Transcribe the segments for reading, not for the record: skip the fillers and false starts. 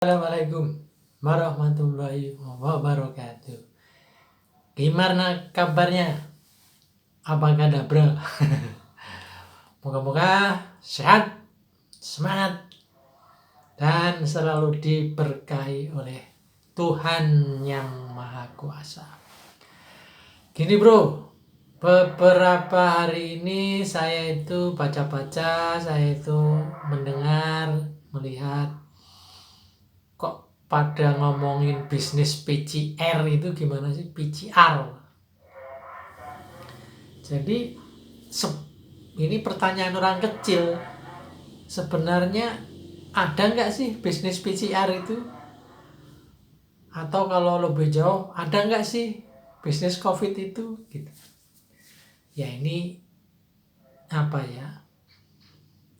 Assalamualaikum warahmatullahi wabarakatuh. Gimana kabarnya? Apa kabar, bro? Moga-moga sehat, semangat, dan selalu diberkahi oleh Tuhan yang Maha Kuasa. Gini, bro, beberapa hari ini saya itu baca-baca, saya itu mendengar, melihat kok pada ngomongin bisnis PCR itu gimana sih? PCR. Jadi ini pertanyaan orang kecil. Sebenarnya ada nggak sih bisnis PCR itu? Atau kalau lebih jauh, ada nggak sih bisnis COVID itu? Gitu. Ya ini apa ya?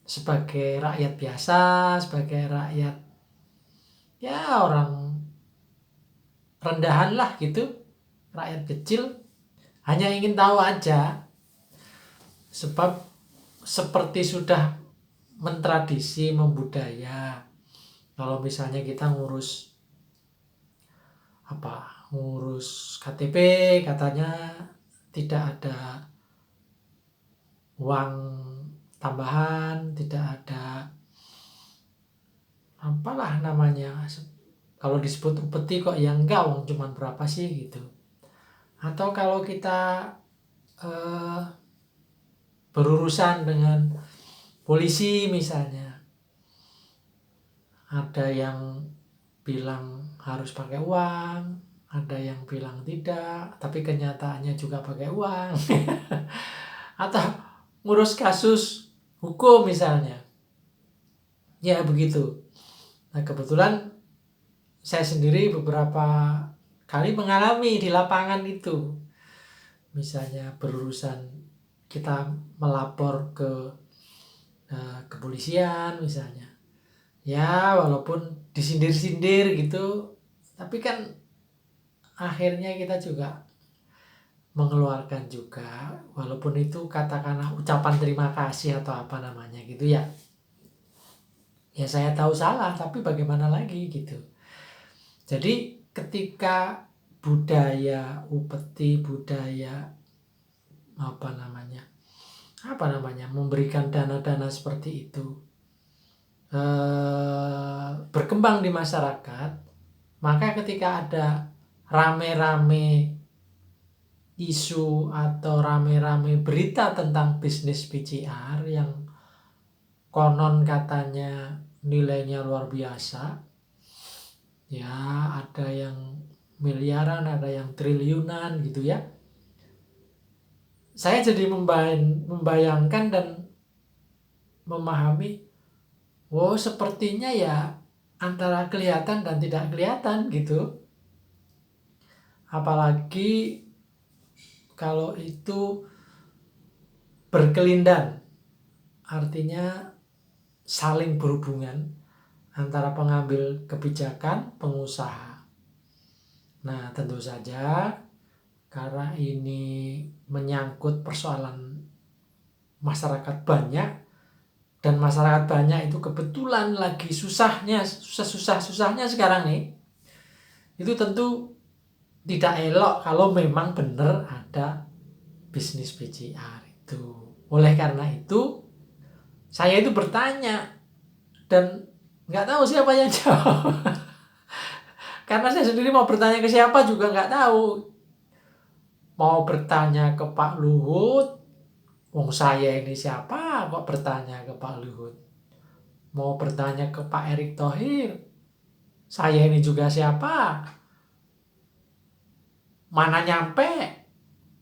Sebagai rakyat biasa, sebagai rakyat ya orang rendahan lah gitu, rakyat kecil, hanya ingin tahu aja. Sebab seperti sudah mentradisi, membudaya, kalau misalnya kita ngurus KTP katanya tidak ada uang tambahan, tidak ada apalah namanya, kalau disebut upeti kok ya enggak, uang cuma berapa sih gitu. Atau kalau kita berurusan dengan polisi misalnya, ada yang bilang harus pakai uang, ada yang bilang tidak, tapi kenyataannya juga pakai uang. Atau ngurus kasus hukum misalnya, ya begitu. Nah kebetulan saya sendiri beberapa kali mengalami di lapangan itu, misalnya berurusan, kita melapor ke kepolisian misalnya, ya walaupun disindir-sindir gitu, tapi kan akhirnya kita juga mengeluarkan juga, walaupun itu katakanlah ucapan terima kasih atau apa namanya gitu ya. Ya saya tahu salah, tapi bagaimana lagi gitu. Jadi ketika budaya upeti, budaya memberikan dana-dana seperti itu berkembang di masyarakat, maka ketika ada rame-rame isu atau rame-rame berita tentang bisnis PCR yang konon katanya nilainya luar biasa, ya ada yang miliaran, ada yang triliunan gitu ya, saya jadi membayangkan dan memahami, oh sepertinya ya antara kelihatan dan tidak kelihatan gitu. Apalagi kalau itu berkelindan, artinya saling berhubungan antara pengambil kebijakan, pengusaha. Nah tentu saja karena ini menyangkut persoalan masyarakat banyak, dan masyarakat banyak itu kebetulan lagi susahnya sekarang nih, itu tentu tidak elok kalau memang benar ada bisnis PCR itu. Oleh karena itu saya itu bertanya dan nggak tahu siapa yang jawab. Karena saya sendiri mau bertanya ke siapa juga nggak tahu. Mau bertanya ke Pak Luhut, wong saya ini siapa kok bertanya ke Pak Luhut. Mau bertanya ke Pak Erick Thohir, saya ini juga siapa. Mana nyampe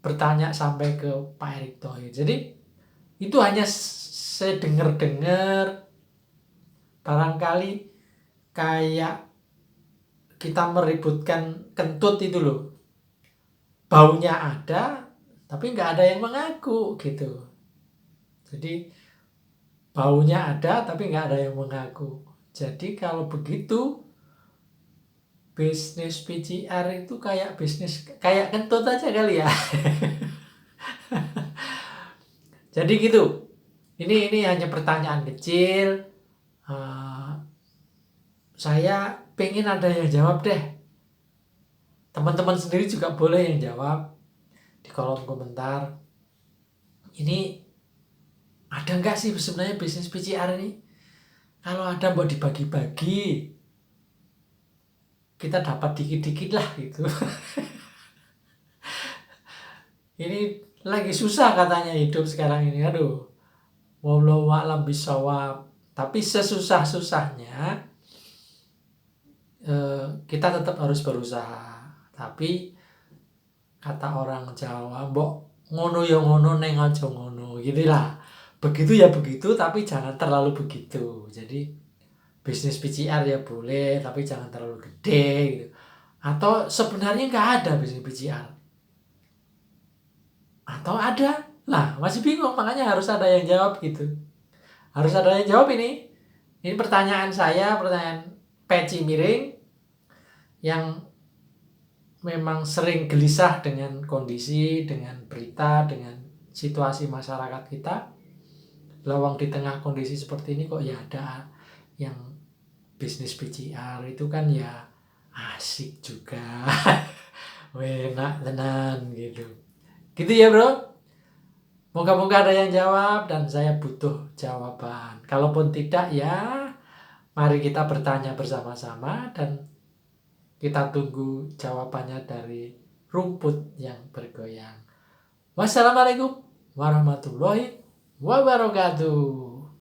bertanya sampai ke Pak Erick Thohir. Jadi itu hanya saya dengar barangkali kayak kita meributkan kentut itu loh. Baunya ada, tapi nggak ada yang mengaku gitu. Jadi baunya ada, tapi nggak ada yang mengaku. Jadi kalau begitu, bisnis PCR itu kayak bisnis kayak kentut aja kali ya. Jadi gitu. Ini hanya pertanyaan kecil. saya pengen ada yang jawab deh. Teman-teman sendiri juga boleh yang jawab di kolom komentar. Ini ada nggak sih sebenarnya bisnis PCR ini? Kalau ada mau dibagi-bagi, kita dapat dikit-dikit lah gitu. Ini lagi susah katanya hidup sekarang ini. Aduh, wallahu a'lam bishawab. Tapi sesusah-susahnya kita tetap harus berusaha. Tapi kata orang Jawa, mbok ngono ya ngono neng aja ngono, gitu lah. Begitu ya begitu, tapi jangan terlalu begitu. Jadi bisnis PCR ya boleh, tapi jangan terlalu gede gitu. Atau sebenarnya nggak ada bisnis PCR? Atau ada? Lah, masih bingung, makanya harus ada yang jawab gitu. Harus ada yang jawab ini. Ini pertanyaan saya, pertanyaan peci miring yang memang sering gelisah dengan kondisi, dengan berita, dengan situasi masyarakat kita. Lawang di tengah kondisi seperti ini kok ya ada yang bisnis PCR itu kan ya asik juga. Enak tenan gitu. Gitu ya bro. Moga-moga ada yang jawab dan saya butuh jawaban. Kalaupun tidak ya mari kita bertanya bersama-sama dan kita tunggu jawabannya dari rumput yang bergoyang. Wassalamualaikum warahmatullahi wabarakatuh.